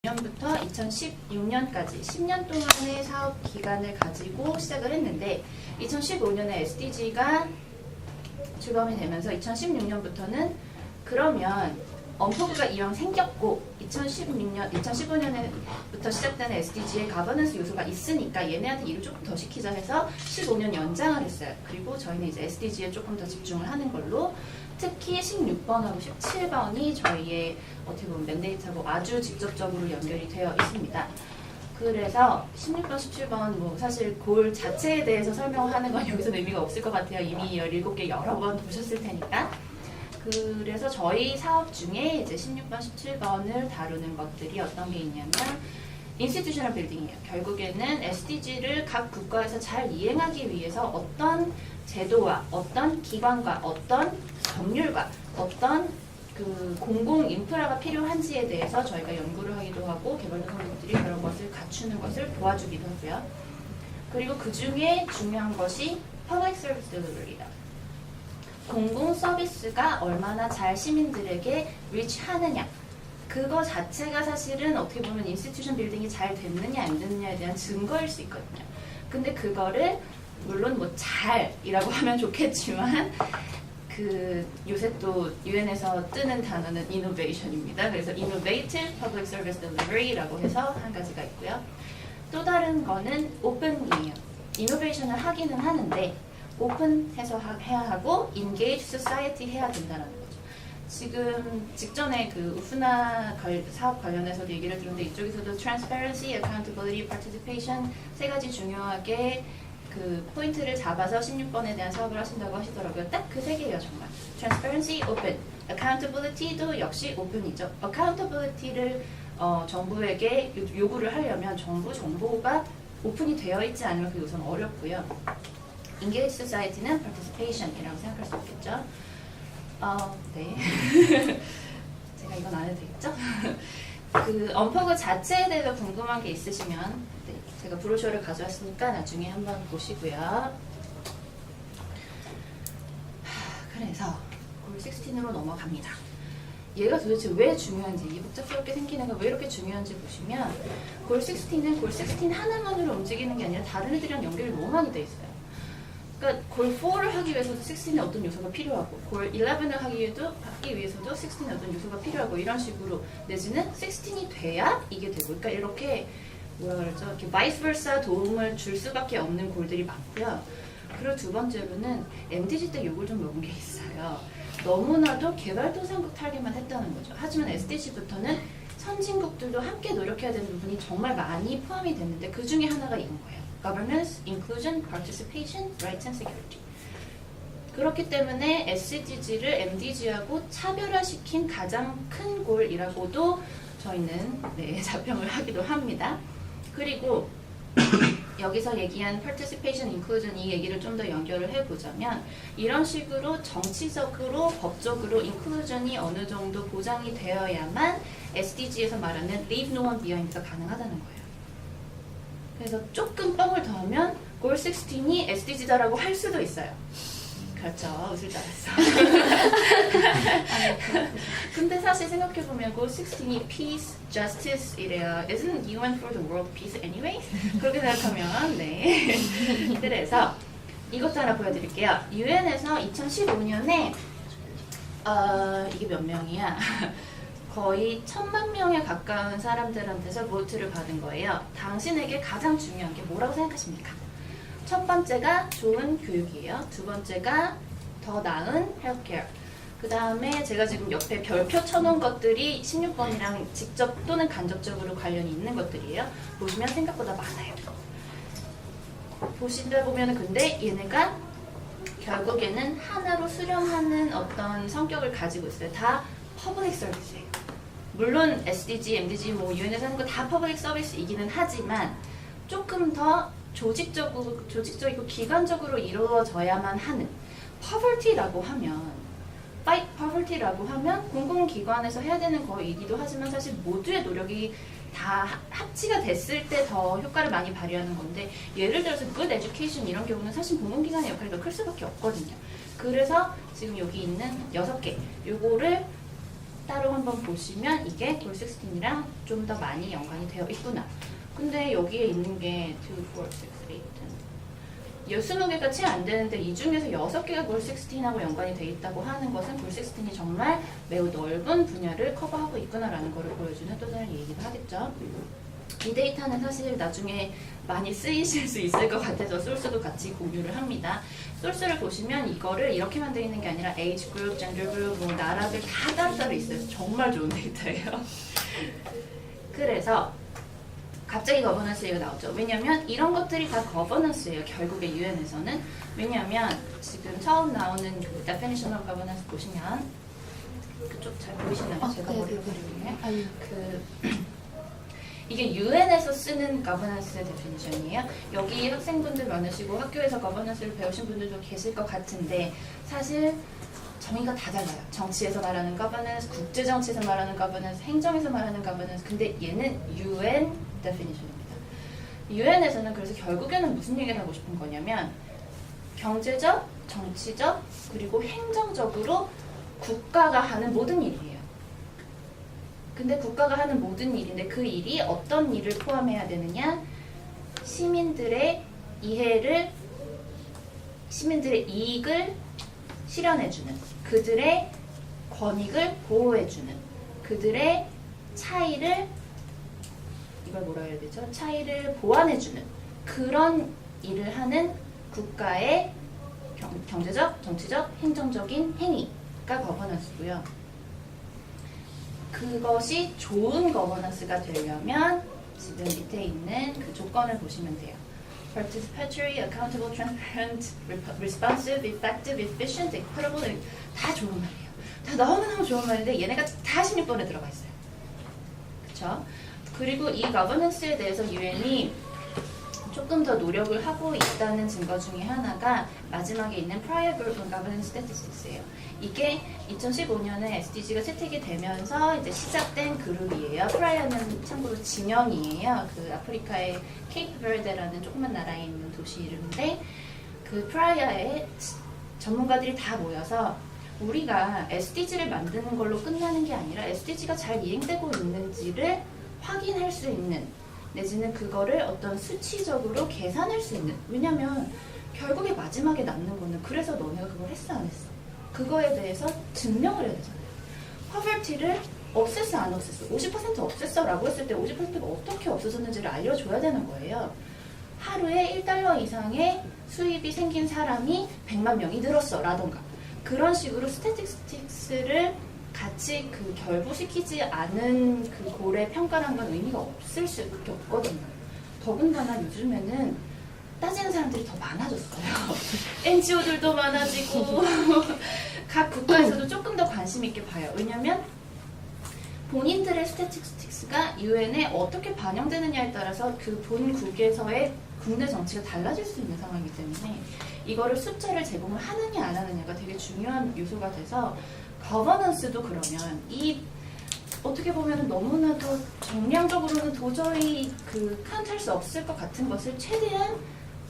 2000년부터 2016년까지 10년 동안의 사업 기간을 가지고 시작을 했는데 2015년에 SDG가 출범이 되면서 2016년부터는 그러면 언포그가 이왕 생겼고 2015년부터 시작되는 SDG의 가버넌스 요소가 있으니까 얘네한테 일을 조금 더 시키자 해서 15년 연장을 했어요. 그리고 저희는 이제 SDG에 조금 더 집중을 하는 걸로 특히 16번하고 17번이 저희의 어떻게 보면 맨데이트하고 아주 직접적으로 연결이 되어 있습니다. 그래서 16번, 17번 뭐 사실 골 자체에 대해서 설명하는 건 여기서 의미가 없을 것 같아요. 이미 17개 여러 번 보셨을 테니까. 그래서 저희 사업 중에 이제 16번, 17번을 다루는 것들이 어떤 게 있냐면 인스티튜셔널 빌딩이에요. 결국에는 SDG를 각 국가에서 잘 이행하기 위해서 어떤 제도와 어떤 기관과 어떤 법률과 어떤 그 공공 인프라가 필요한지에 대해서 저희가 연구를 하기도 하고 개발자 선생님들이 그런 것을 갖추는 것을 도와주기도 하고요. 그리고 그 중에 중요한 것이 Public Service Delivery다. 공공 서비스가 얼마나 잘 시민들에게 리치하느냐. 그거 자체가 사실은 어떻게 보면 인스티튜션 빌딩이 잘 됐느냐 안 됐느냐에 대한 증거일 수 있거든요. 근데 그거를 물론 뭐 잘이라고 하면 좋겠지만 그 요새 또 유엔에서 뜨는 단어는 innovation입니다. 그래서 innovative public service delivery라고 해서 한 가지가 있고요. 또 다른 거는 open이에요. innovation을 하기는 하는데 오픈해서 해야 하고 engage society 해야 된다는 거죠. 지금 직전에 그 우프나 사업 관련해서도 얘기를 들었는데 이쪽에서도 transparency, accountability, participation 세 가지 중요하게 그 포인트를 잡아서 16번에 대한 사업을 하신다고 하시더라고요. 딱 그 세 개예요, 정말. transparency, open, accountability도 역시 open이죠. accountability를 정부에게 요구를 하려면 정부 정보가 오픈이 되어 있지 않으면 그 우선 어렵고요. engage society는 participation이라고 생각할 수 있겠죠. 네. 제가 이건 안 해도 되겠죠? 그 언포그 자체에 대해서 궁금한 게 있으시면 네, 제가 브로셔를 가져왔으니까 나중에 한번 보시고요. 그래서 골 16으로 넘어갑니다. 얘가 도대체 왜 중요한지, 이 복잡스럽게 생긴 애가 왜 이렇게 중요한지 보시면 골 16은 골 16 하나만으로 움직이는 게 아니라 다른 애들이랑 연결이 너무 많이 돼 있어요. 그러니까 골 4를 하기 위해서도 16에 어떤 요소가 필요하고 골 11을 하기 위해서도 16에 어떤 요소가 필요하고 이런 식으로 내지는 16이 돼야 이게 되고 그러니까 이렇게 뭐라 그러죠? 이렇게 vice versa 도움을 줄 수밖에 없는 골들이 많고요. 그리고 두 번째로는 MDG 때 욕을 좀 먹은 게 있어요. 너무나도 개발도상국 타겟만 했다는 거죠. 하지만 SDG부터는 선진국들도 함께 노력해야 되는 부분이 정말 많이 포함이 됐는데 그 중에 하나가 이건 거예요. Governance, Inclusion, Participation, Rights and Security. 그렇기 때문에 SDG를 MDG하고 차별화시킨 가장 큰 골이라고도 저희는 네, 자평을 하기도 합니다. 그리고 여기서 얘기한 Participation, Inclusion 이 얘기를 좀 더 연결을 해보자면 이런 식으로 정치적으로, 법적으로 Inclusion이 어느 정도 보장이 되어야만 SDG에서 말하는 Leave No One Behind가 가능하다는 거예요. 그래서 조금 뻥을 더하면 골 16이 SDG다라고 할 수도 있어요. 그렇죠. 웃을 줄 알았어. 근데 사실 생각해보면 골 16이 Peace, Justice 이래요. Isn't UN for the World Peace anyway? 그렇게 생각하면 네. 그래서 이것도 하나 보여드릴게요. UN에서 2015년에 이게 몇 명이야? 거의 1000만 명에 가까운 사람들한테서 보트를 받은 거예요. 당신에게 가장 중요한 게 뭐라고 생각하십니까? 첫 번째가 좋은 교육이에요. 두 번째가 더 나은 헬스케어. 그 다음에 제가 지금 옆에 별표 쳐놓은 것들이 16번이랑 직접 또는 간접적으로 관련이 있는 것들이에요. 보시면 생각보다 많아요. 보시다 보면은 근데 얘네가 결국에는 하나로 수렴하는 어떤 성격을 가지고 있어요. 다 퍼블릭 서비스예요. 물론 SDG, MDG, 뭐 UN에서 하는 거 다 퍼블릭 서비스이기는 하지만 조금 더 조직적이고 기관적으로 이루어져야만 하는 poverty라고 하면 fight poverty라고 하면 공공기관에서 해야 되는 거이기도 하지만 사실 모두의 노력이 다 합치가 됐을 때 더 효과를 많이 발휘하는 건데 예를 들어서 good education 이런 경우는 사실 공공기관의 역할이 더 클 수밖에 없거든요. 그래서 지금 여기 있는 6개 요거를 따로 한번 보시면 이게 골 16이랑 좀 더 많이 연관이 되어 있구나. 근데 여기에 있는 게 2, 4, 6, 8, 10. 20개가 채 안 되는데 이 중에서 6개가 골 16하고 연관이 돼 있다고 하는 것은 골 16이 정말 매우 넓은 분야를 커버하고 있구나라는 것을 보여주는 또 다른 얘기도 하겠죠. 이 데이터는 사실 나중에 많이 쓰이실 수 있을 것 같아서 소스도 같이 공유를 합니다. 소스를 보시면 이거를 이렇게만 되어 있는 게 아니라 age group, gender group, 뭐 나라들 다 따로따로 있어요. 정말 좋은 데이터예요. 그래서 갑자기 거버넌스 얘기가 나오죠. 왜냐하면 이런 것들이 다 거버넌스예요. 결국에 유엔에서는. 왜냐하면 지금 처음 나오는 그 definition of governance 보시면 그쪽 잘 보이시나요? 제가 머리를 가리고 이게 유엔에서 쓰는 거버넌스의 데피니션이에요. 여기 학생분들 많으시고 학교에서 거버넌스를 배우신 분들도 계실 것 같은데 사실 정의가 다 달라요. 정치에서 말하는 거버넌스, 국제정치에서 말하는 거버넌스, 행정에서 말하는 거버넌스. 근데 얘는 UN 데피니션입니다. 유엔에서는 그래서 결국에는 무슨 얘기를 하고 싶은 거냐면 경제적, 정치적, 그리고 행정적으로 국가가 하는 모든 일이에요. 근데 국가가 하는 모든 일인데 그 일이 어떤 일을 포함해야 되느냐? 시민들의 이익을 실현해주는, 그들의 권익을 보호해주는, 그들의 차이를 차이를 보완해주는 그런 일을 하는 국가의 경제적, 정치적, 행정적인 행위가 거버넌스고요. 그것이 좋은 거버넌스가 되려면 지금 밑에 있는 그 조건을 보시면 돼요. Participatory, accountable, transparent, responsive, effective, efficient, equitable. 다 좋은 말이에요. 다 너무너무 좋은 말인데 얘네가 다 16번에 들어가 있어요. 그쵸? 그리고 이 거버넌스에 대해서 유엔이 조금 더 노력을 하고 있다는 증거 중에 하나가 마지막에 있는 Prior Group on Governance Statistics예요. 이게 2015년에 SDG가 채택이 되면서 이제 시작된 그룹이에요. 프라이어는 참고로 지명이에요. 그 아프리카의 케이프 베르데라는 조그만 나라에 있는 도시 이름인데 그 프라이어에 전문가들이 다 모여서 우리가 SDG를 만드는 걸로 끝나는 게 아니라 SDG가 잘 이행되고 있는지를 확인할 수 있는 내지는 그거를 어떤 수치적으로 계산할 수 있는, 왜냐면 결국에 마지막에 남는 거는 그래서 너네가 그걸 했어 안 했어 그거에 대해서 증명을 해야 되잖아요. poverty를 없앴어 안 없앴어 50% 없앴어 라고 했을 때 50%가 어떻게 없어졌는지를 알려줘야 되는 거예요. 하루에 1달러 이상의 수입이 생긴 사람이 100만 명이 늘었어 라던가 그런 식으로 스태티스틱스를 같이 그 결부시키지 않은 그 골의 평가란 건 의미가 없을 수밖에 없거든요. 더군다나 요즘에는 따지는 사람들이 더 많아졌어요. NGO들도 많아지고 각 국가에서도 조금 더 관심 있게 봐요. 왜냐하면 본인들의 스태티스틱스가 유엔에 어떻게 반영되느냐에 따라서 그 본국에서의 국내 정치가 달라질 수 있는 상황이기 때문에 이거를 숫자를 제공을 하느냐 안 하느냐가 되게 중요한 요소가 돼서 거버넌스도 그러면 이 어떻게 보면 너무나도 정량적으로는 도저히 그 카운트할 수 없을 것 같은 것을 최대한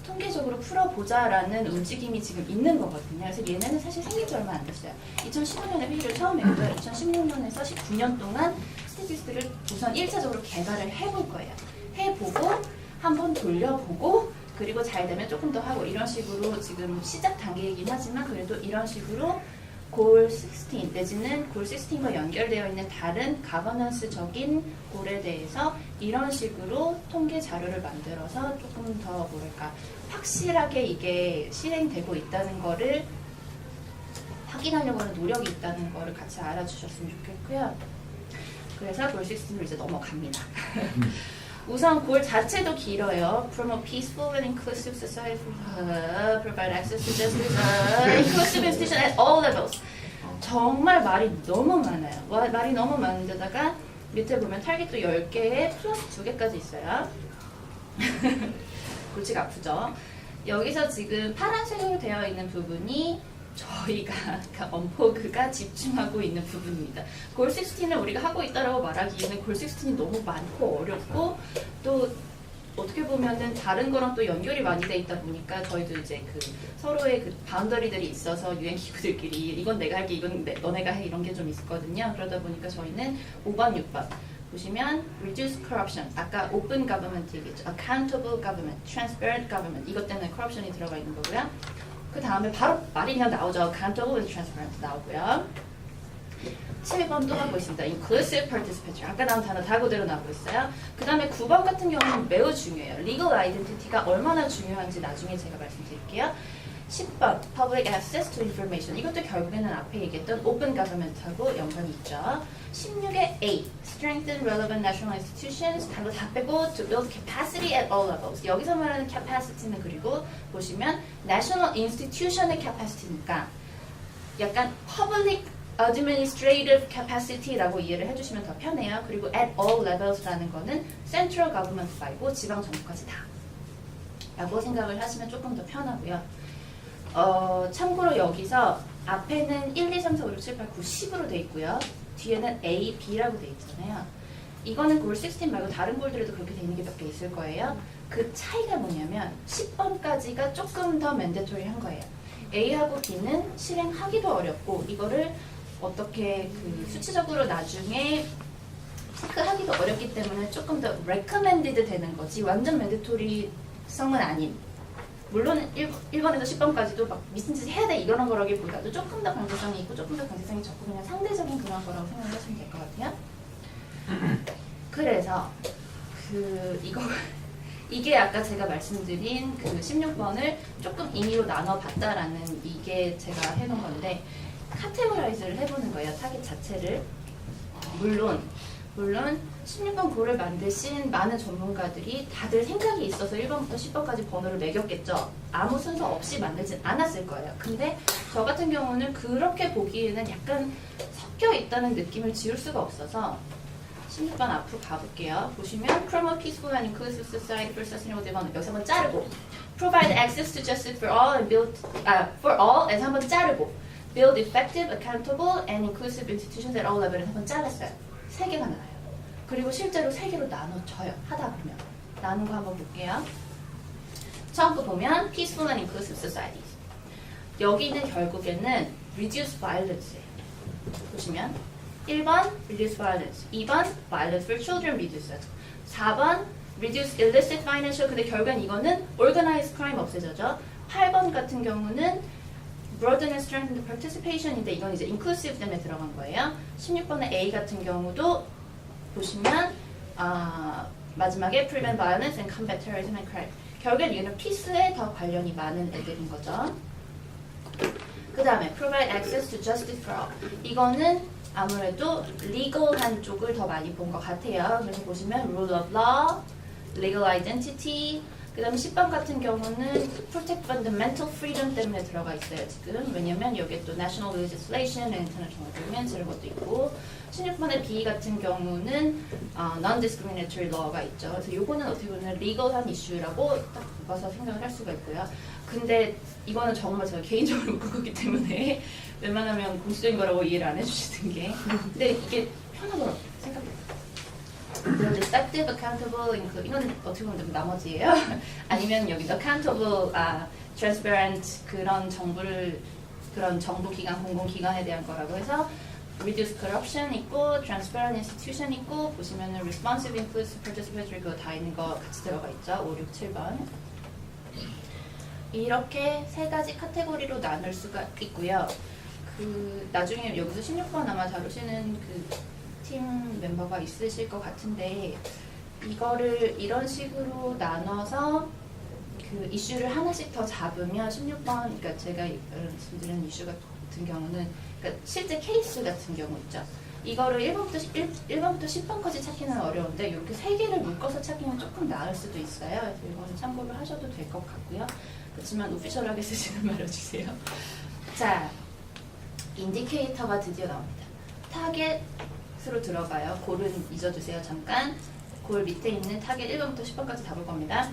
통계적으로 풀어보자라는 움직임이 지금 있는 거거든요. 그래서 얘네는 사실 생긴 지 얼마 안 됐어요. 2015년에 회의를 처음 했고요. 2016년에서 19년 동안 스태티스틱을 우선 1차적으로 개발을 해볼 거예요. 해보고 한번 돌려보고 그리고 잘 되면 조금 더 하고 이런 식으로 지금 시작 단계이긴 하지만 그래도 이런 식으로 골 16 내지는 골 16과 연결되어 있는 다른 가버넌스적인 골에 대해서 이런 식으로 통계 자료를 만들어서 조금 더 뭐랄까 확실하게 이게 실행되고 있다는 거를 확인하려고 하는 노력이 있다는 거를 같이 알아주셨으면 좋겠고요. 그래서 골 16을 이제 넘어갑니다. 우선 골 자체도 길어요. Promote peaceful and inclusive society, provide access to justice, inclusive institution at all levels. 정말 말이 너무 많아요. 말이 너무 많은데다가 밑에 보면 타겟도 10개에 플러스 2개까지 있어요. 골치가 아프죠? 여기서 지금 파란색으로 되어 있는 부분이 저희가 언포그가 집중하고 있는 부분입니다. 골 16을 우리가 하고 있다라고 말하기에는 골 16이 너무 많고 어렵고 또 어떻게 보면 보면은 다른 거랑 또 연결이 많이 돼 있다 보니까 저희도 이제 그 서로의 그 바운더리들이 있어서 유엔 기구들끼리 이건 내가 할게, 이건 너네가 해, 이런 게 좀 있거든요. 그러다 보니까 저희는 5번, 6번 보시면 reduce corruption, 아까 open government 얘기했죠. accountable government, transparent government, 이것 때문에 corruption이 들어가 있는 거고요. 그 다음에 바로 말이 그냥 나오죠. accountable and transparent 나오고요. 7번도 하고 있습니다. inclusive participation, 아까 나온 단어 다 그대로 나오고 있어요. 그 다음에 9번 같은 경우는 매우 중요해요. legal identity가 얼마나 중요한지 나중에 제가 말씀드릴게요. 10번 public access to information, 이것도 결국에는 앞에 얘기했던 open government하고 연관이 있죠. 16의 A strengthen relevant national institutions, 단어 다 빼고 to build capacity at all levels. 여기서 말하는 capacity는 그리고 보시면 national institution의 capacity니까 약간 public administrative capacity라고 이해를 해주시면 더 편해요. 그리고 at all levels라는 거는 central government 말고 지방 정부까지 다 라고 생각을 하시면 조금 더 편하고요. 참고로 여기서 앞에는 1, 2, 3, 4, 5, 6, 7, 8, 9, 10으로 돼 있고요. 뒤에는 A, B라고 돼 있잖아요. 이거는 골 16 말고 다른 골들에도 그렇게 돼 있는 게 몇 개 있을 거예요. 그 차이가 뭐냐면 10번까지가 조금 더 맨데토리한 거예요. A하고 B는 실행하기도 어렵고 이거를 어떻게 그 수치적으로 나중에 체크하기도 어렵기 때문에 조금 더 recommended 되는 거지 완전 맨데토리성은 아닌, 물론 1번에서 10번까지도 막 미친 짓 해야 돼 이런 거라기보다도 조금 더 강제성이 있고 조금 더 강제성이 적고 그냥 상대적인 그런 거라고 생각하시면 될 것 같아요. 그래서 이게 아까 제가 말씀드린 그 16번을 조금 임의로 나눠봤다라는 이게 제가 해놓은 건데 카테고라이즈를 해보는 거예요. 타겟 자체를. 물론 16번 고를 만드신 많은 전문가들이 다들 생각이 있어서 1번부터 10번까지 번호를 매겼겠죠. 아무 순서 없이 만들진 않았을 거예요. 근데 저 같은 경우는 그렇게 보기에는 약간 섞여 있다는 느낌을 지울 수가 없어서 16번 앞으로 가볼게요. 보시면 promote peaceful and inclusive society for sustainable development, 여기서 한번 자르고 provide access to justice for all and build for all에서 한번 자르고 build effective, accountable and inclusive institutions at all levels에서 한번 잘랐어요. 3개가 나와요. 그리고 실제로 3개로 나눠져요. 하다 보면. 나눈 거 한번 볼게요. 처음 거 보면 peaceful and inclusive societies. 여기는 결국에는 reduce violence예요. 보시면 1번 reduce violence, 2번 violence for children reduce, 4번 reduce illicit financial, 근데 결국엔 이거는 organized crime 없애져죠. 8번 같은 경우는 broaden and strengthen the participation인데 이건 이제 inclusive 때문에 들어간 거예요. 16번의 A 같은 경우도 보시면 마지막에 prevent violence and combat terrorism and crime. 결국엔 이거는 peace에 더 관련이 많은 애들인 거죠. 그 다음에 provide access to justice for all. 이거는 아무래도 legal한 쪽을 더 많이 본 것 같아요. 그래서 보시면 rule of law, legal identity, 그 다음에 10번 같은 경우는 protect fundamental freedom 때문에 들어가 있어요, 지금. 왜냐면 여기에 또 national legislation, international agreements 이런 것도 있고, 16번의 B 같은 경우는 non-discriminatory law가 있죠. 그래서 요거는 어떻게 보면 legal한 이슈라고 딱 봐서 생각을 할 수가 있고요. 근데 이거는 정말 제가 개인적으로 묶었기 때문에 웬만하면 공식적인 거라고 이해를 안 해주시는 게. 근데 이게 편하더라고요, 생각보다. 그런데 effective, accountable, include, 이건 어떻게 보면 나머지예요. 아니면 여기 accountable, transparent 그런 정부 기관, 공공기관에 대한 거라고 해서 reduce corruption 있고 transparent institution 있고 보시면은 responsive, inclusive, participatory 그거 다 있는 거 같이 들어가 있죠. 5, 6, 7번. 이렇게 3가지 카테고리로 나눌 수가 있고요. 나중에 여기서 16번 아마 다루시는 팀 멤버가 있으실 것 같은데 이거를 이런 식으로 나눠서 이슈를 하나씩 더 잡으면 16번, 그러니까 제가 말씀드리는 이슈 같은 경우는 그러니까 실제 케이스 같은 경우 있죠. 이거를 1번부터 10번까지 찾기는 어려운데 이렇게 3개를 묶어서 찾기는 조금 나을 수도 있어요. 그래서 이거는 참고를 하셔도 될 것 같고요. 그렇지만 오피셜하게 쓰지는 말아주세요. 자, 인디케이터가 드디어 나옵니다. 타겟으로 들어가요. 골은 잊어주세요. 잠깐. 골 밑에 있는 타겟 1번부터 10번까지 다 볼 겁니다.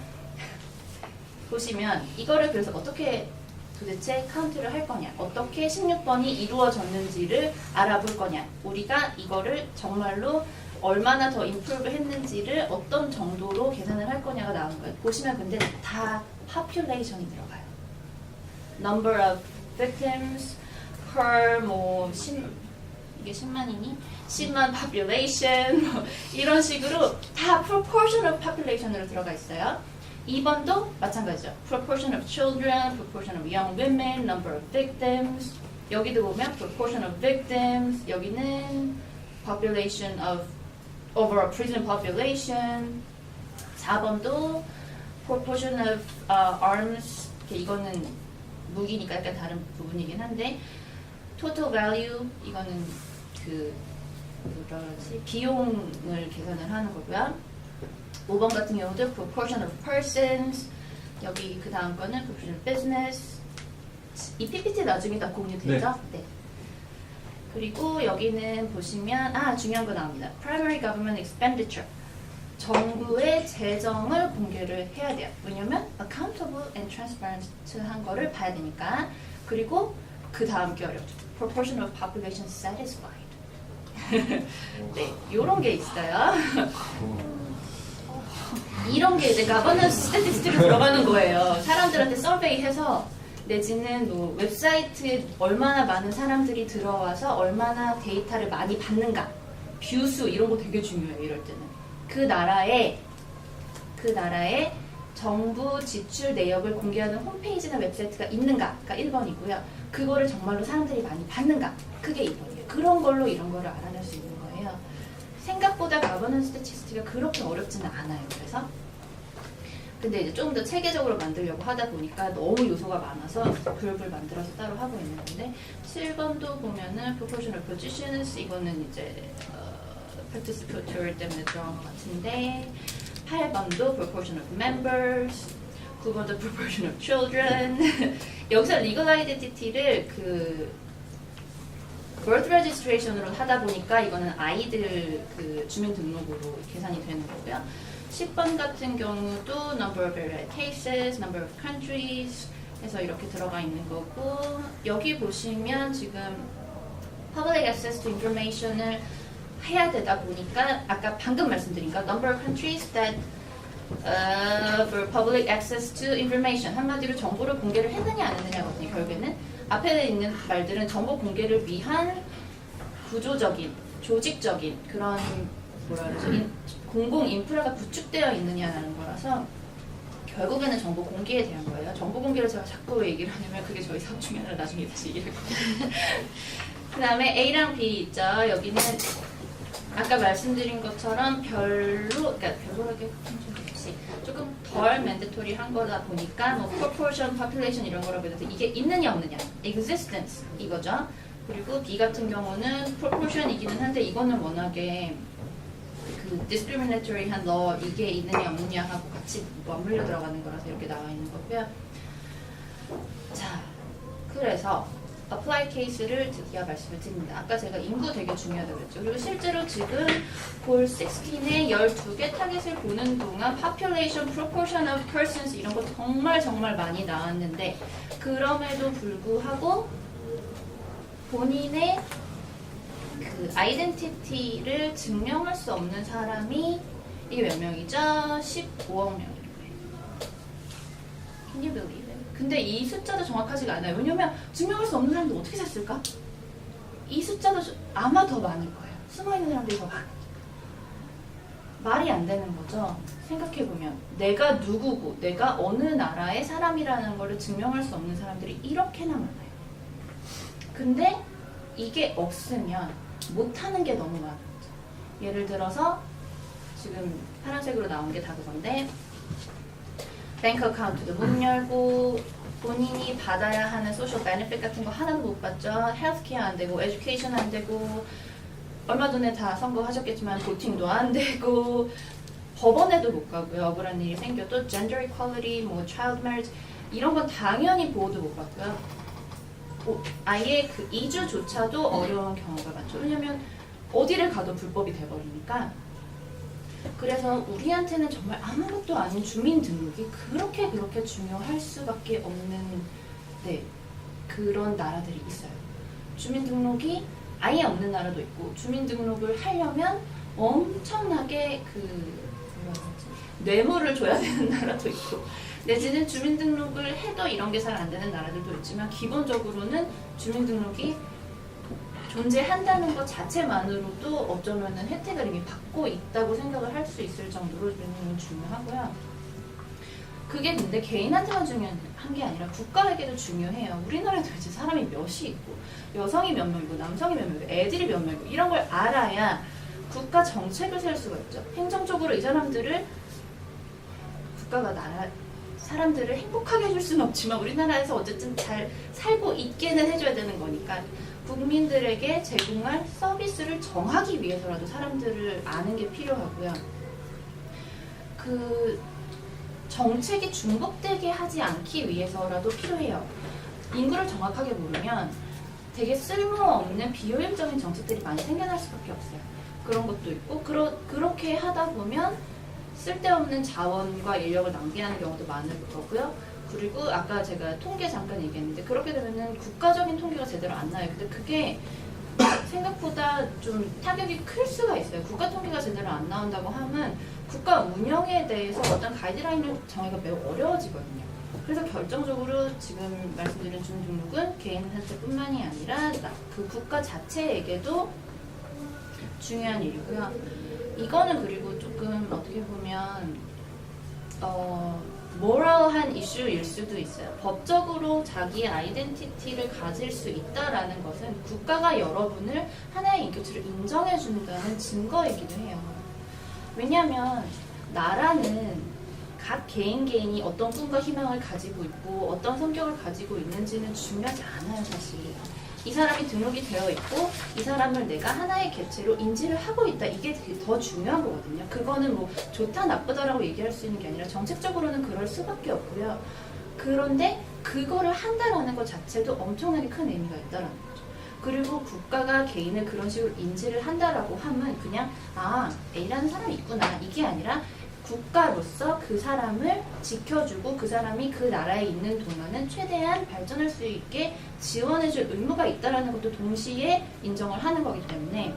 보시면 이거를 그래서 어떻게 도대체 카운트를 할 거냐, 어떻게 16번이 이루어졌는지를 알아볼 거냐, 우리가 이거를 정말로 얼마나 더 improve 했는지를 어떤 정도로 계산을 할 거냐가 나오는 거예요. 보시면 근데 다 population이 들어가요. number of victims per 이게 10만이니? 10만 population 이런 식으로 다 proportion of population으로 들어가 있어요. 2번도 마찬가지죠. proportion of children, proportion of young women, number of victims. 여기도 보면 proportion of victims, 여기는 population of overall prison population. 4번도 proportion of arms, 이거는 무기니까 약간 다른 부분이긴 한데 total value, 이거는 비용을 계산을 하는 거고요. 5번 같은 경우도 proportion of persons, 여기 그 다음 거는 proportion of business. 이 PPT 나중에 다 공유되죠? 네. 그리고 여기는 보시면 중요한 거 나옵니다. primary government expenditure. 정부의 재정을 공개를 해야 돼요. 왜냐면 accountable and transparent 한 거를 봐야 되니까. 그리고 그 다음 게 어렵죠. proportion of population satisfied. 네, 요런 게 있어요. 이런 게 이제 governance statistic로 들어가는 거예요. 사람들한테 서베이해서 내지는 뭐 웹사이트에 얼마나 많은 사람들이 들어와서 얼마나 데이터를 많이 받는가, 뷰수 이런 거 되게 중요해요. 이럴 때는 그 나라의 정부 지출 내역을 공개하는 홈페이지나 웹사이트가 있는가가 1번이고요. 그거를 정말로 사람들이 많이 받는가, 그게 2번이에요. 그런 걸로 이런 거를 알아낼 수 있는 거예요. 생각보다 가버넌스 스태티스틱이 그렇게 어렵지는 않아요. 그래서 근데 이제 좀 더 체계적으로 만들려고 하다 보니까 너무 요소가 많아서 그룹을 만들어서 따로 하고 있는 건데 7번도 보면은 proportion of positions, 이거는 이제 participatory 때문에 들어간 것 같은데 8번도 proportion of members, 9번도 proportion of children. 여기서 legal identity를 birth registration으로 하다 보니까 이거는 아이들 주민등록으로 계산이 되는 거고요. 10번 같은 경우도 number of verified cases, number of countries 해서 이렇게 들어가 있는 거고, 여기 보시면 지금 public access to information을 해야 되다 보니까 아까 방금 말씀드린 거 number of countries that for public access to information, 한마디로 정보를 공개를 했느냐 안 했느냐거든요. 결국에는 앞에 있는 말들은 정보 공개를 위한 구조적인, 조직적인 그런 공공 인프라가 구축되어 있느냐는 거라서 결국에는 정보 공개에 대한 거예요. 정보 공개를 제가 자꾸 얘기를 하냐면 그게 저희 사업 중에 하나 나중에 다시 얘기할 거예요. 그 다음에 A랑 B 있죠. 여기는 아까 말씀드린 것처럼 별로라게 조금 덜 맨데토리한 거다 보니까 뭐 proportion, population 이런 거라고 해도 이게 있느냐 없느냐, existence 이거죠. 그리고 B 같은 경우는 proportion이기는 한데 이거는 워낙에 discriminatory한 law 이게 있느냐 없느냐 하고 같이 맞물려 들어가는 거라서 이렇게 나와 있는 거고요. 자, 그래서 apply case를 드디어 말씀을 드립니다. 아까 제가 인구 되게 중요하다고 그랬죠. 그리고 실제로 지금 볼 16에 12개 타겟을 보는 동안 population, proportion of persons 이런 거 정말 많이 나왔는데 그럼에도 불구하고 본인의 아이덴티티를 증명할 수 없는 사람이 이게 몇 명이죠? 15억 명이라고 해요. Can you believe it? 근데 이 숫자도 정확하지가 않아요. 왜냐면 증명할 수 없는 사람들 어떻게 샀을까? 이 숫자도 아마 더 많을 거예요. 숨어있는 사람들이 더 많아요. 말이 안 되는 거죠. 생각해보면 내가 누구고 내가 어느 나라의 사람이라는 거를 증명할 수 없는 사람들이 이렇게나 많아요. 근데 이게 없으면 못하는 게 너무 많아요. 예를 들어서 지금 파란색으로 나온 게 다 그건데 뱅크 어카운트도 못 열고 본인이 받아야 하는 소셜 베네핏 같은 거 하나도 못 받죠. 헬스케어 안 되고 에듀케이션 안 되고 얼마 전에 다 선거하셨겠지만 보팅도 안 되고 법원에도 못 가고요. 억울한 일이 생겨도 gender equality, 뭐 child marriage 이런 건 당연히 보호도 못 받고요. 아예 그 이주조차도 어려운 경우가 많죠. 왜냐면 어디를 가도 불법이 돼버리니까. 그래서 우리한테는 정말 아무것도 아닌 주민등록이 그렇게 중요할 수밖에 없는 그런 나라들이 있어요. 주민등록이 아예 없는 나라도 있고 주민등록을 하려면 엄청나게 뇌물을 줘야 되는 나라도 있고, 내지는 주민등록을 해도 이런 게 잘 안 되는 나라들도 있지만, 기본적으로는 주민등록이 존재한다는 것 자체만으로도 어쩌면은 혜택을 이미 받고 있다고 생각을 할 수 있을 정도로 주민등록이 중요하고요. 그게 근데 개인한테만 중요한 게 아니라 국가에게도 중요해요. 우리나라에도 이제 사람이 몇이 있고, 여성이 몇 명이고, 남성이 몇 명이고, 애들이 몇 명이고, 이런 걸 알아야 국가 정책을 세울 수가 있죠. 행정적으로 이 사람들을, 국가가 사람들을 행복하게 해줄 수는 없지만 우리나라에서 어쨌든 잘 살고 있게는 해줘야 되는 거니까 국민들에게 제공할 서비스를 정하기 위해서라도 사람들을 아는 게 필요하고요. 그 정책이 중복되게 하지 않기 위해서라도 필요해요. 인구를 정확하게 모르면 되게 쓸모없는 비효율적인 정책들이 많이 생겨날 수밖에 없어요. 그런 것도 있고, 그렇게 하다 보면 쓸데없는 자원과 인력을 낭비하는 경우도 많을 거고요. 그리고 아까 제가 통계 잠깐 얘기했는데, 그렇게 되면은 국가적인 통계가 제대로 안 나요. 근데 그게 생각보다 좀 타격이 클 수가 있어요. 국가 통계가 제대로 안 나온다고 하면 국가 운영에 대해서 어떤 가이드라인을 정하기가 매우 어려워지거든요. 그래서 결정적으로 지금 말씀드린 주민등록은 개인한테뿐만이 아니라 그 국가 자체에게도 중요한 일이고요. 이거는 그리고 조금 어떻게 보면 모럴한 이슈일 수도 있어요. 법적으로 자기의 아이덴티티를 가질 수 있다라는 것은 국가가 여러분을 하나의 인격체를 인정해준다는 증거이기도 해요. 왜냐하면 나라는 각 개인이 어떤 꿈과 희망을 가지고 있고 어떤 성격을 가지고 있는지는 중요하지 않아요, 사실. 이 사람이 등록이 되어 있고 이 사람을 내가 하나의 개체로 인지를 하고 있다, 이게 더 중요한 거거든요. 그거는 뭐 좋다 나쁘다라고 얘기할 수 있는 게 아니라 정책적으로는 그럴 수밖에 없고요. 그런데 그거를 한다라는 것 자체도 엄청나게 큰 의미가 있다라는 거죠. 그리고 국가가 개인을 그런 식으로 인지를 한다라고 하면 그냥 A라는 사람이 있구나, 이게 아니라 국가로서 그 사람을 지켜주고 그 사람이 그 나라에 있는 동안은 최대한 발전할 수 있게 지원해줄 의무가 있다는 것도 동시에 인정을 하는 거기 때문에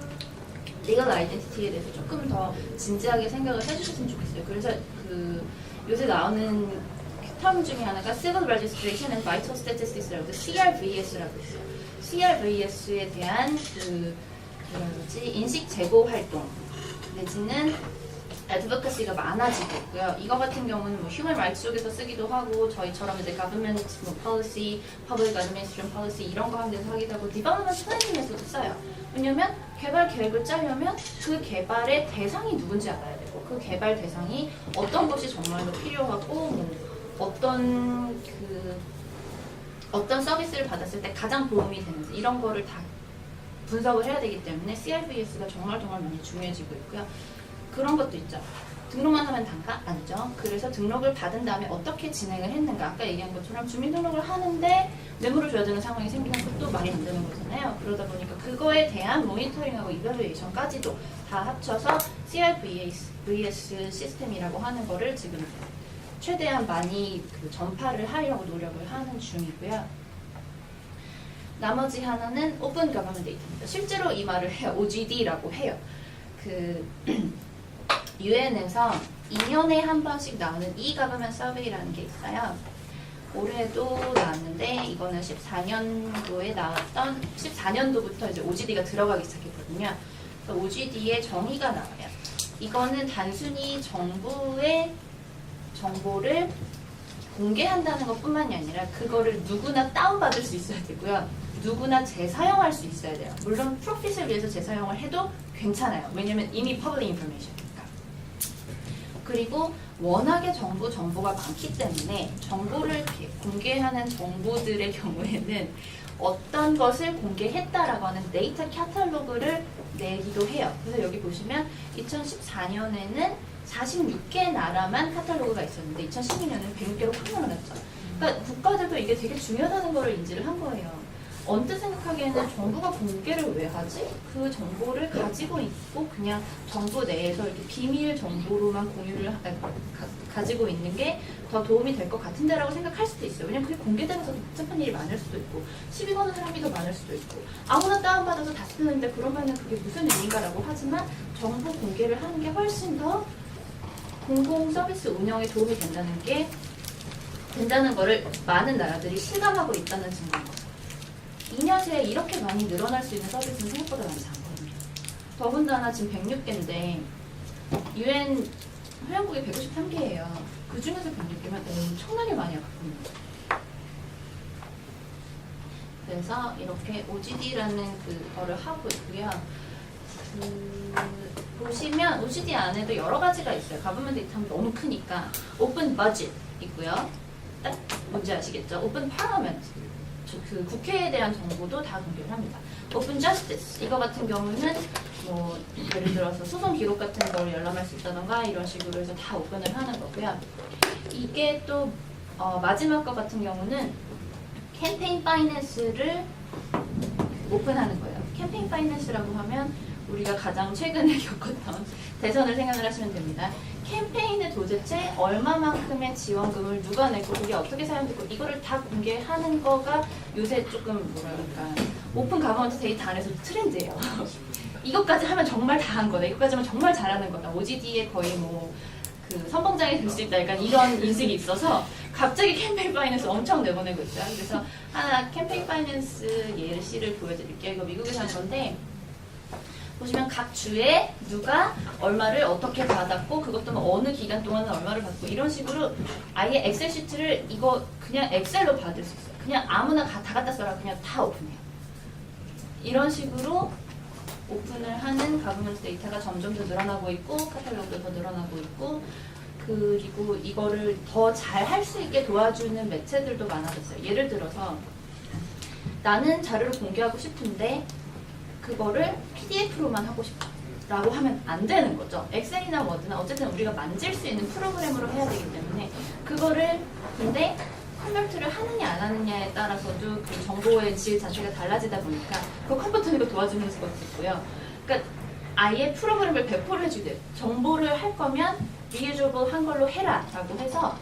리걸 아이덴티티에 대해서 조금 더 진지하게 생각을 해주셨으면 좋겠어요. 그래서 그 요새 나오는 텀 중에 하나가 Civil Registration and Vital Statistics라고 CRVS라고 있어요. CRVS에 대한 인식 제고 활동 내지는 애드버커시가 많아지고 있고요. 이거 같은 경우는 뭐 휴먼 라이츠 쪽에서 쓰기도 하고 저희처럼 이제 government policy, public administration policy 이런 거 하는 데서 하기도 하고 development planning에서도 써요. 왜냐면 개발 계획을 짜려면 그 개발의 대상이 누군지 알아야 되고 그 개발 대상이 어떤 것이 정말로 필요하고 뭐 어떤 서비스를 받았을 때 가장 도움이 되는지 이런 거를 다 분석을 해야 되기 때문에 CRVS가 정말 많이 중요해지고 있고요. 그런 것도 있죠. 등록만 하면 단가? 아니죠. 그래서 등록을 받은 다음에 어떻게 진행을 했는가. 아까 얘기한 것처럼 주민등록을 하는데 뇌물을 줘야 되는 상황이 생기는 것도 말이 안 되는 거잖아요. 그러다 보니까 그거에 대한 모니터링하고 이별레이션까지도 다 합쳐서 CRVS 시스템이라고 하는 거를 지금 최대한 많이 전파를 하려고 노력을 하는 중이고요. 나머지 하나는 오픈 거버먼트 데이터입니다. 실제로 이 말을 해요. OGD라고 해요. 유엔에서 2년에 한 번씩 나오는 E-Government Survey라는 게 있어요. 올해도 나왔는데 이거는 14년도에 나왔던 14년도부터 이제 OGD가 들어가기 시작했거든요. 그래서 OGD의 정의가 나와요. 이거는 단순히 정부의 정보를 공개한다는 것뿐만이 아니라 그거를 누구나 다운받을 수 있어야 되고요. 누구나 재사용할 수 있어야 돼요. 물론 프로핏을 위해서 재사용을 해도 괜찮아요. 왜냐면 이미 퍼블릭 인포메이션이니까. 그리고 워낙에 정보가 많기 때문에 정보를 공개하는 정보들의 경우에는 어떤 것을 공개했다라고 하는 데이터 카탈로그를 내기도 해요. 그래서 여기 보시면 2014년에는 46개 나라만 카탈로그가 있었는데 2012년에는 106개로 확 늘어났죠. 그러니까 국가들도 이게 되게 중요하다는 거를 인지를 한 거예요. 언뜻 생각하기에는 정부가 공개를 왜 하지? 그 정보를 가지고 있고 그냥 정부 내에서 이렇게 비밀 정보로만 공유를 가지고 있는 게 더 도움이 될 것 같은데라고 생각할 수도 있어요. 왜냐면 그게 공개되면서 복잡한 일이 많을 수도 있고 시비 거는 사람이 더 많을 수도 있고 아무나 다운받아서 다 쓰는데 그러면은 그게 무슨 의미인가라고 하지만 정보 공개를 하는 게 훨씬 더 공공 서비스 운영에 도움이 된다는 거를 많은 나라들이 실감하고 있다는 증거인 거죠. 2년 새에 이렇게 많이 늘어날 수 있는 서비스는 생각보다 많지 않거든요. 더군다나 지금 106개인데 UN 회원국이 153개예요. 그 중에서 106개면 엄청나게 많이 왔거든요. 그래서 이렇게 OGD라는 그거를 하고 있고요. 보시면 OGD 안에도 여러 가지가 있어요. 가버먼트 데이터 하면 너무 크니까 오픈 버짓 있고요. 딱 뭔지 아시겠죠? 오픈 파라멘트 그 국회에 대한 정보도 다 공개를 합니다. 오픈 저스티스 이거 같은 경우는 뭐 예를 들어서 소송 기록 같은 걸 열람할 수 있다던가 이런 식으로 해서 다 오픈을 하는 거고요. 이게 또 마지막 거 같은 경우는 캠페인 파이낸스를 오픈하는 거예요. 캠페인 파이낸스라고 하면 우리가 가장 최근에 겪었던 대선을 생각을 하시면 됩니다. 캠페인에 도대체 얼마만큼의 지원금을 누가 내고 그게 어떻게 사용됐고 이거를 다 공개하는 거가 요새 조금 뭐랄까 오픈 가버먼트 데이터 안에서 트렌드예요. 이것까지 하면 정말 다 한 거다. 이것까지 하면 정말 잘하는 거다. OGD에 거의 뭐 그 선봉장이 될 수 있다. 약간 이런 인식이 있어서 갑자기 캠페인 파이낸스 엄청 내보내고 있어요. 그래서 하나 캠페인 파이낸스 예시를 보여드릴게요. 이거 미국에서 한 건데 보시면 각 주에 누가 얼마를 어떻게 받았고 그것도 뭐 어느 기간 동안 얼마를 받고 이런 식으로 아예 엑셀 시트를 이거 그냥 엑셀로 받을 수 있어요. 그냥 아무나 다 갖다 써라 그냥 다 오픈해요. 이런 식으로 오픈을 하는 가버먼트 데이터가 점점 더 늘어나고 있고 카탈로그도 더 늘어나고 있고 그리고 이거를 더 잘 할 수 있게 도와주는 매체들도 많아졌어요. 예를 들어서 나는 자료를 공개하고 싶은데 그거를 PDF로만 하고 싶다 라고 하면 안 되는 거죠. 엑셀이나 워드나 어쨌든 우리가 만질 수 있는 프로그램으로 해야 되기 때문에 그거를 근데 컨버트를 하느냐 안 하느냐에 따라서도 그 정보의 질 자체가 달라지다 보니까 그 컴퓨터가 도와주는 수가 있고요. 그러니까 아예 프로그램을 배포를 해주대요. 정보를 할 거면 리유저블 한 걸로 해라 라고 해서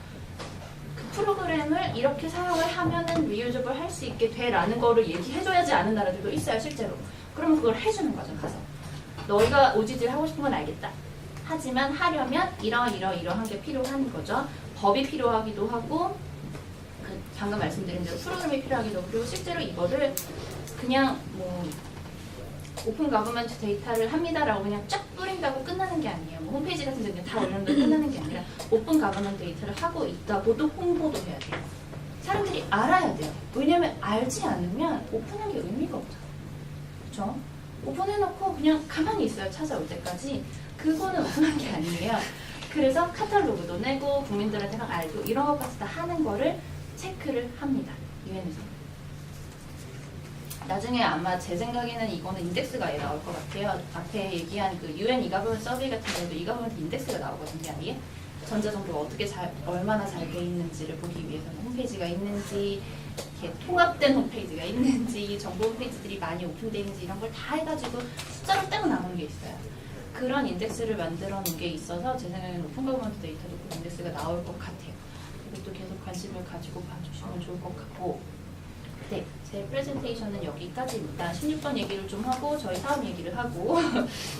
그 프로그램을 이렇게 사용을 하면은 리유저블 할 수 있게 돼 라는 거를 얘기해줘야지 않은 나라들도 있어요 실제로. 그러면 그걸 해주는 거죠 가서. 너희가 OGD를 하고 싶은 건 알겠다. 하지만 하려면 이러한 게 필요한 거죠. 법이 필요하기도 하고 방금 말씀드린 대로 프로그램이 필요하기도 하고 그리고 실제로 이거를 그냥 뭐 오픈 가버먼트 데이터를 합니다라고 그냥 쫙 뿌린다고 끝나는 게 아니에요. 뭐 홈페이지 같은 데 그냥 다 올려놓고 끝나는 게 아니라 오픈 가버먼트 데이터를 하고 있다고도 홍보도 해야 돼요. 사람들이 알아야 돼요. 왜냐면 알지 않으면 오픈한 게 의미가 없잖아요. 그렇죠? 오픈해놓고 그냥 가만히 있어요. 찾아올 때까지. 그거는 오픈한 게 아니에요. 그래서 카탈로그도 내고 국민들한테 막 알고 이런 것까지 다 하는 거를 체크를 합니다. 유엔에서. 나중에 아마 제 생각에는 이거는 인덱스가 아예 나올 것 같아요. 앞에 얘기한 그 UN 이가버먼트 서베이 같은 경우도 이가버먼트 인덱스가 나오거든요. 아예 전자정보가 어떻게 얼마나 잘 돼 있는지를 보기 위해서는 홈페이지가 있는지 이렇게 통합된 홈페이지가 있는지 정보 홈페이지들이 많이 오픈되어 있는지 이런 걸 다 해가지고 숫자로 떼고 나오는 게 있어요. 그런 인덱스를 만들어 놓은 게 있어서 제 생각에는 오픈 가버먼트 데이터도 그 인덱스가 나올 것 같아요. 이것도 계속 관심을 가지고 봐주시면 좋을 것 같고 네, 제 프레젠테이션은 여기까지입니다. 16번 얘기를 좀 하고 저희 사업 얘기를 하고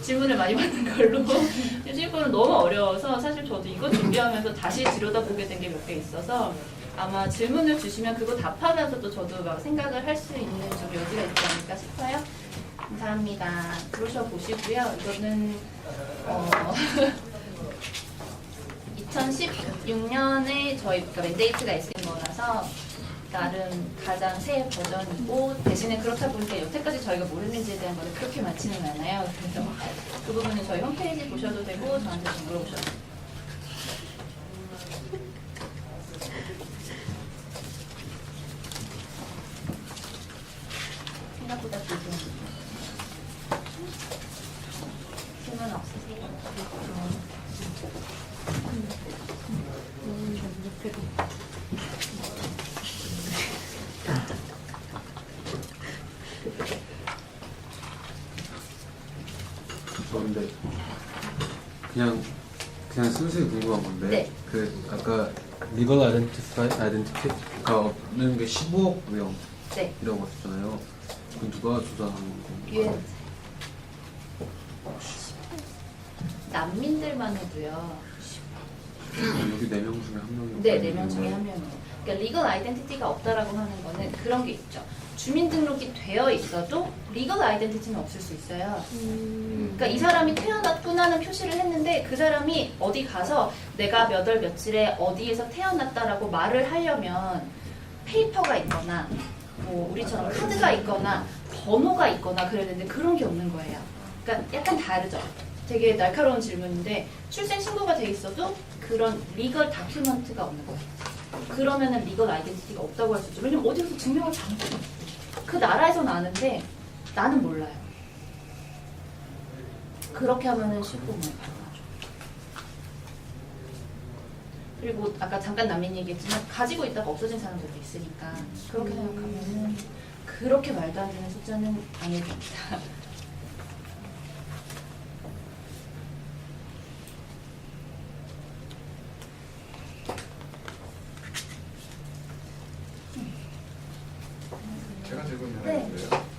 질문을 많이 받는 걸로 16번은 너무 어려워서 사실 저도 이거 준비하면서 다시 들여다보게 된 게 몇 개 있어서 아마 질문을 주시면 그거 답하면서도 저도 막 생각을 할 수 있는 좀 여지가 있지 않을까 싶어요. 감사합니다. 브로셔 보시고요. 이거는 2016년에 저희 맨데이트가 있은 거라서 나름 가장 새 버전이고 대신에 그렇다 보니까 여태까지 저희가 뭘 했는지에 대한 거는 그렇게 많지는 않아요. 그래서 그 부분은 저희 홈페이지 보셔도 되고 저한테 좀 물어보셔도 돼요. 생각보다 길죠. 질문 없으세요? 그냥 순수히 궁금한 건데 네. 그 아까 legal identity가 없는 게 15억 명이라고 네. 하셨잖아요. 그건 누가 조사한 건가요? 유엔 난민들만 해도요. 여기 4명 중에 한 명이 네, 4명 중에 한 명이에요. 그러니까 리걸 아이덴티티가 없다라고 하는 거는 그런 게 있죠. 주민등록이 되어 있어도 리걸 아이덴티티는 없을 수 있어요. 그러니까 이 사람이 태어났구나는 표시를 했는데 그 사람이 어디 가서 내가 몇 월 며칠에 어디에서 태어났다라고 말을 하려면 페이퍼가 있거나 뭐 우리처럼 카드가 있거나 번호가 있거나 그래야 되는데 그런 게 없는 거예요. 그러니까 약간 다르죠. 되게 날카로운 질문인데 출생신고가 돼 있어도 그런 리걸 다큐먼트가 없는 거예요. 그러면은 리걸 아이덴티티가 없다고 할 수 있죠. 왜냐면 어디서 증명을 잘못해. 그 나라에서 나는데 나는 몰라요. 그렇게 하면은 15만 받아죠. 그리고 아까 잠깐 남인 얘기했지만 가지고 있다가 없어진 사람들도 있으니까 그렇게 생각하면은 그렇게 말도 안 되는 숫자는 아닐 겁니다. 제가 질문 하나 네. 있는데요.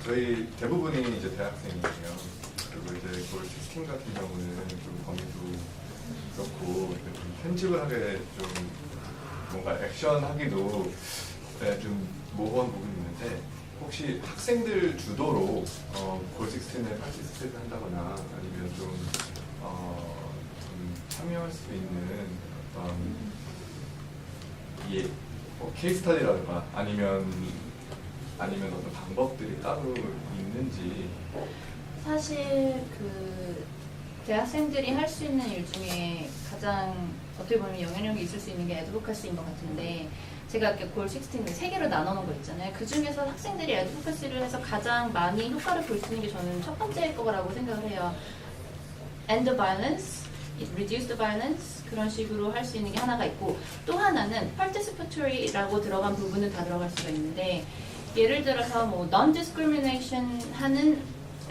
저희 대부분이 이제 대학생이에요. 그리고 이제 그 시스템 같은 경우는 좀 범위도 그렇고 좀 편집을 하게 좀 뭔가 액션하기도 좀 모호한 부분이 있는데 혹시 학생들 주도로 골16에 파티스페이트 한다거나 아니면 좀 참여할 수 있는 어떤 뭐 케이스 스터디라든가 아니면 어떤 방법들이 따로 있는지. 사실 그 대학생들이 할 수 있는 일 중에 가장 어떻게 보면 영향력이 있을 수 있는 게 애드보카시인 것 같은데 제가 아까 골16을 3개로 나눠놓은 거 있잖아요. 그 중에서 학생들이 애드보카시를 해서 가장 많이 효과를 볼 수 있는 게 저는 첫 번째일 거라고 생각을 해요. End the violence, reduce the violence 그런 식으로 할 수 있는 게 하나가 있고 또 하나는 participatory라고 들어간 부분은 다 들어갈 수가 있는데 예를 들어서 뭐 non-discrimination 하는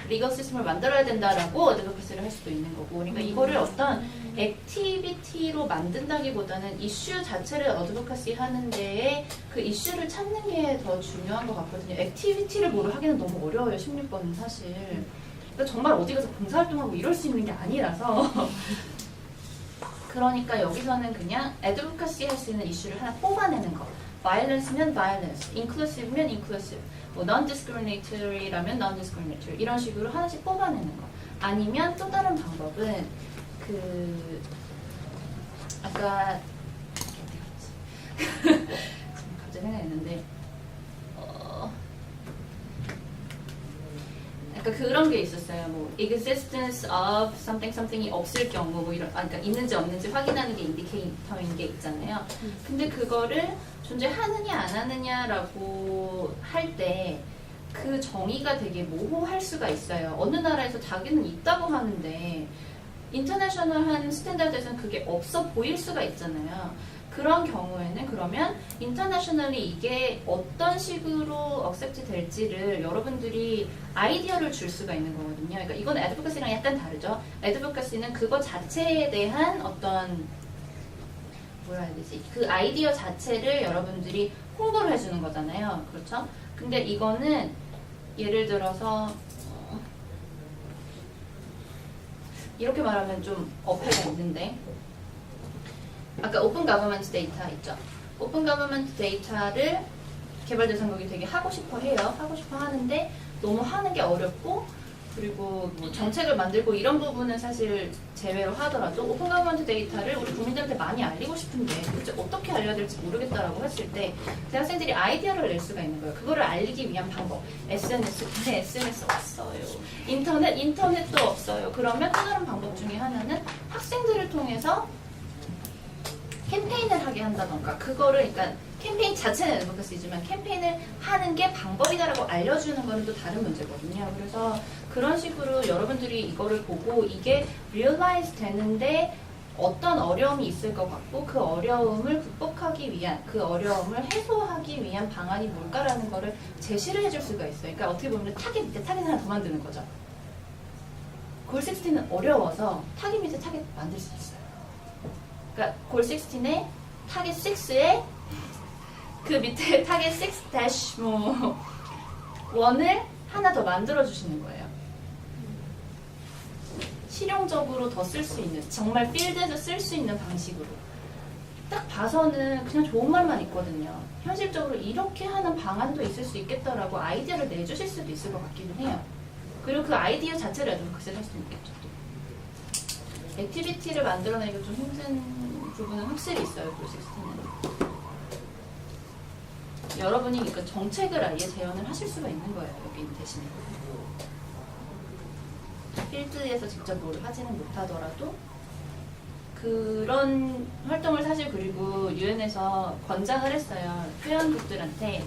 리걸 시스템을 만들어야 된다라고 어드보커시를 할 수도 있는 거고 그러니까 이거를 어떤 액티비티로 만든다기보다는 이슈 자체를 어드보커시 하는 데에 그 이슈를 찾는 게 더 중요한 것 같거든요. 액티비티를 뭐를 하기는 너무 어려워요. 16번은 사실. 그러니까 정말 어디 가서 봉사활동하고 이럴 수 있는 게 아니라서 그러니까 여기서는 그냥 애드보카시 할 수 있는 이슈를 하나 뽑아내는 거. violence면 violence, inclusive면 inclusive, 뭐 non-discriminatory라면 non-discriminatory 이런 식으로 하나씩 뽑아내는 거. 아니면 또 다른 방법은 그 아까 지금 갑자기 생각했는데 그러니까 그런 게 있었어요. 뭐 existence of something something이 없을 경우 뭐 이런 그러니까 있는지 없는지 확인하는 게 인디케이터인 게 있잖아요. 근데 그거를 존재하느냐 안 하느냐라고 할 때 그 정의가 되게 모호할 수가 있어요. 어느 나라에서 자기는 있다고 하는데 인터내셔널한 스탠다드에서는 그게 없어 보일 수가 있잖아요. 그런 경우에는 그러면 인터내셔널리 이게 어떤 식으로 억셉트 될지를 여러분들이 아이디어를 줄 수가 있는 거거든요. 그러니까 이건 애드보카시랑 약간 다르죠. 애드보카시는 그거 자체에 대한 어떤 뭐라 해야 되지? 그 아이디어 자체를 여러분들이 홍보를 해주는 거잖아요. 그렇죠? 근데 이거는 예를 들어서 이렇게 말하면 좀 어폐가 있는데 아까 오픈 가버먼트 데이터 있죠? 오픈 가버먼트 데이터를 개발대상국이 되게 하고 싶어 해요. 하고 싶어 하는데 너무 하는 게 어렵고 그리고 뭐 정책을 만들고 이런 부분은 사실 제외로 하더라도 오픈 가버먼트 데이터를 우리 국민들한테 많이 알리고 싶은데 도대체 어떻게 알려야 될지 모르겠다라고 했을 때 대학생들이 아이디어를 낼 수가 있는 거예요. 그거를 알리기 위한 방법. SNS, 근데 SNS 없어요. 인터넷도 없어요. 그러면 또 다른 방법 중에 하나는 학생들을 통해서 캠페인을 하게 한다던가 그거를 그러니까 캠페인 자체는 애드보커시지만 캠페인을 하는 게 방법이다라고 알려주는 거는 또 다른 문제거든요. 그래서 그런 식으로 여러분들이 이거를 보고 이게 realize 되는데 어떤 어려움이 있을 것 같고 그 어려움을 극복하기 위한 그 어려움을 해소하기 위한 방안이 뭘까라는 거를 제시를 해줄 수가 있어요. 그러니까 어떻게 보면 타겟 밑에 타겟 하나 더 만드는 거죠. 골 16은 어려워서 타겟 밑에 타겟 만들 수 있어요. 그러니까 골 16에 타겟 6에 그 밑에 타겟 6 뭐 1을 하나 더 만들어 주시는 거예요. 실용적으로 더 쓸 수 있는, 정말 필드에서 쓸 수 있는 방식으로. 딱 봐서는 그냥 좋은 말만 있거든요. 현실적으로 이렇게 하는 방안도 있을 수 있겠다라고 아이디어를 내주실 수도 있을 것 같기는 해요. 그리고 그 아이디어 자체를 좀 극세할 수 있겠죠. 또. 액티비티를 만들어내기가 좀 힘든 부분은 확실히 있어요. 골16는. 여러분이 그러니까 정책을 아예 재현을 하실 수가 있는 거예요. 여기 대신에. 필드에서 직접 뭘 하지는 못하더라도 그런 활동을 사실 그리고 유엔에서 권장을 했어요. 회원국들한테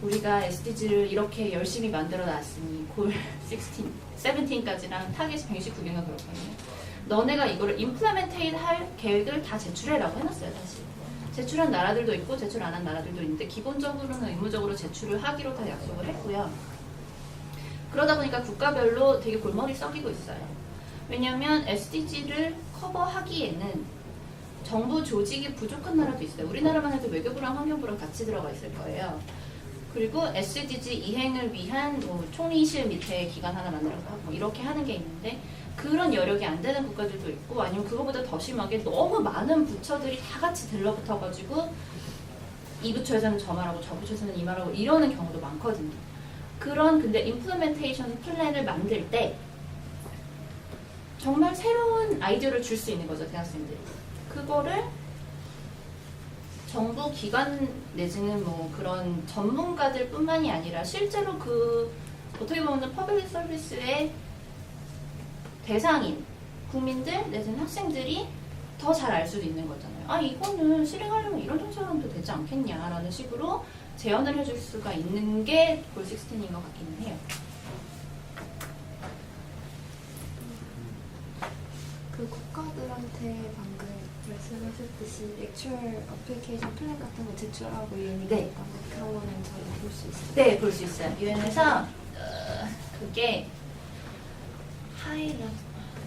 우리가 SDG를 이렇게 열심히 만들어 놨으니 골 16, 17까지랑 타겟이 169개가 그렇거든요. 너네가 이거를 임플레멘테이트 할 계획을 다 제출해라고 해놨어요. 사실. 제출한 나라들도 있고 제출 안 한 나라들도 있는데 기본적으로는 의무적으로 제출을 하기로 다 약속을 했고요. 그러다 보니까 국가별로 되게 골머리 썩이고 있어요. 왜냐하면 SDG를 커버하기에는 정부 조직이 부족한 나라도 있어요. 우리나라만 해도 외교부랑 환경부랑 같이 들어가 있을 거예요. 그리고 SDG 이행을 위한 뭐 총리실 밑에 기관 하나 만들어서 하고 이렇게 하는 게 있는데 그런 여력이 안 되는 국가들도 있고 아니면 그거보다 더 심하게 너무 많은 부처들이 다 같이 들러붙어가지고 이 부처에서는 저 말하고 저 부처에서는 이 말하고 이러는 경우도 많거든요. 그런 근데 임플리멘테이션 플랜을 만들 때 정말 새로운 아이디어를 줄 수 있는 거죠, 대학생들이. 그거를 정부 기관 내지는 뭐 그런 전문가들 뿐만이 아니라 실제로 그 어떻게 보면 퍼블릭 서비스의 대상인 국민들 내지는 학생들이 더 잘 알 수도 있는 거잖아요. 아, 이거는 실행하려면 이런 정책을 하면 더 되지 않겠냐라는 식으로 제언을 해줄 수가 있는 게 골 16인 것 같기는 해요. 그 국가들한테 방금 말씀하셨듯이 액츄얼 어플리케이션 플랜 같은 거 제출하고 유엔이 네. 그런 거는 저희 볼 수 있어요. 네, 볼 수 있어요. 유엔에서 그게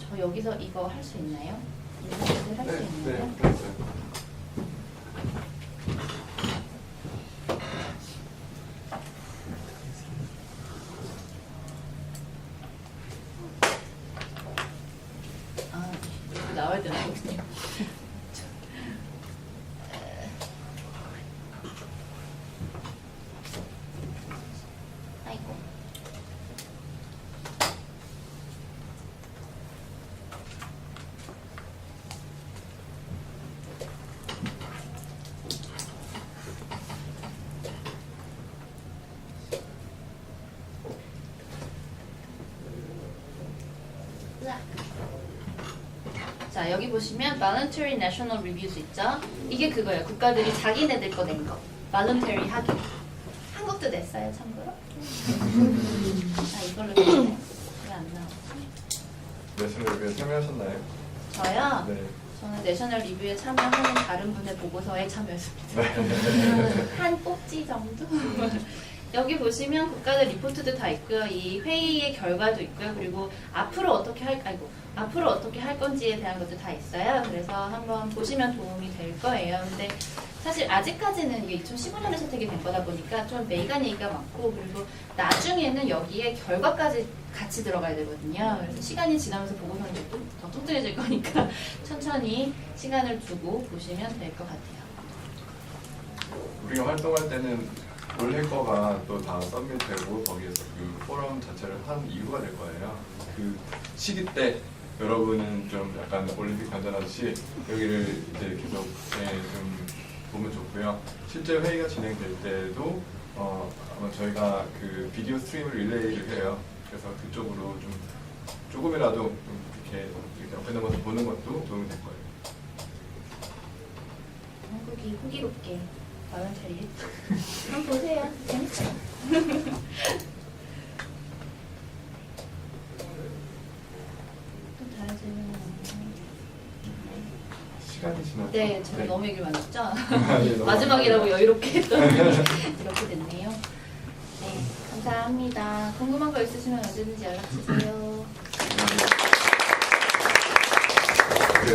저 여기서 이거 할 수 있나요? 이거 할 수 있나요? 네, 그랬어요. 아, 여기 나와야 되는군요. 아이고. 으악. 자, 여기 보시면 Voluntary National Reviews 있죠? 이게 그거예요. 국가들이 자기네들 거 낸 거. Voluntary 하기. 한국도 냈어요, 참고로. 아, 이걸로 냈네. 왜안 나오지? 내셔널 리뷰에 참여하셨나요? 저요? 네. 저는 내셔널 리뷰에 참여하는 다른 분의 보고서에 참여했습니다. 한 꼭지 정도? 여기 보시면 국가들 리포트도 다 있고요. 이 회의의 결과도 있고요. 그리고 앞으로 어떻게 할 건지에 대한 것도 다 있어요. 그래서 한번 보시면 도움이 될 거예요. 근데 사실 아직까지는 이게 2015년에 채택이 된 거다 보니까 좀 메이간 얘기가 많고 그리고 나중에는 여기에 결과까지 같이 들어가야 되거든요. 그래서 시간이 지나면서 보고서는 좀 더 뚱뚱해질 거니까 천천히 시간을 두고 보시면 될 것 같아요. 우리가 활동할 때는 올해 거가 또 다 서밋되고 거기에서 그 포럼 자체를 한 이유가 될 거예요. 그 시기 때 여러분은 좀 약간 올림픽 관전하듯이 여기를 이제 계속 좀 보면 좋고요. 실제 회의가 진행될 때도 아마 저희가 그 비디오 스트림을 릴레이를 해요. 그래서 그쪽으로 좀 조금이라도 좀 이렇게 옆에 있는 것을 보는 것도 도움이 될 거예요. 한국이 호기롭게 발언처리 했죠. 한번 보세요. 재밌어요. 또 다른 질문 시간이 지나서 네, 제가 너무 얘기를 많이 했죠? 네, 너무 마지막이라고 감사합니다. 여유롭게 했더니 이렇게 됐네요. 네, 감사합니다. 궁금한 거 있으시면 언제든지 연락 주세요.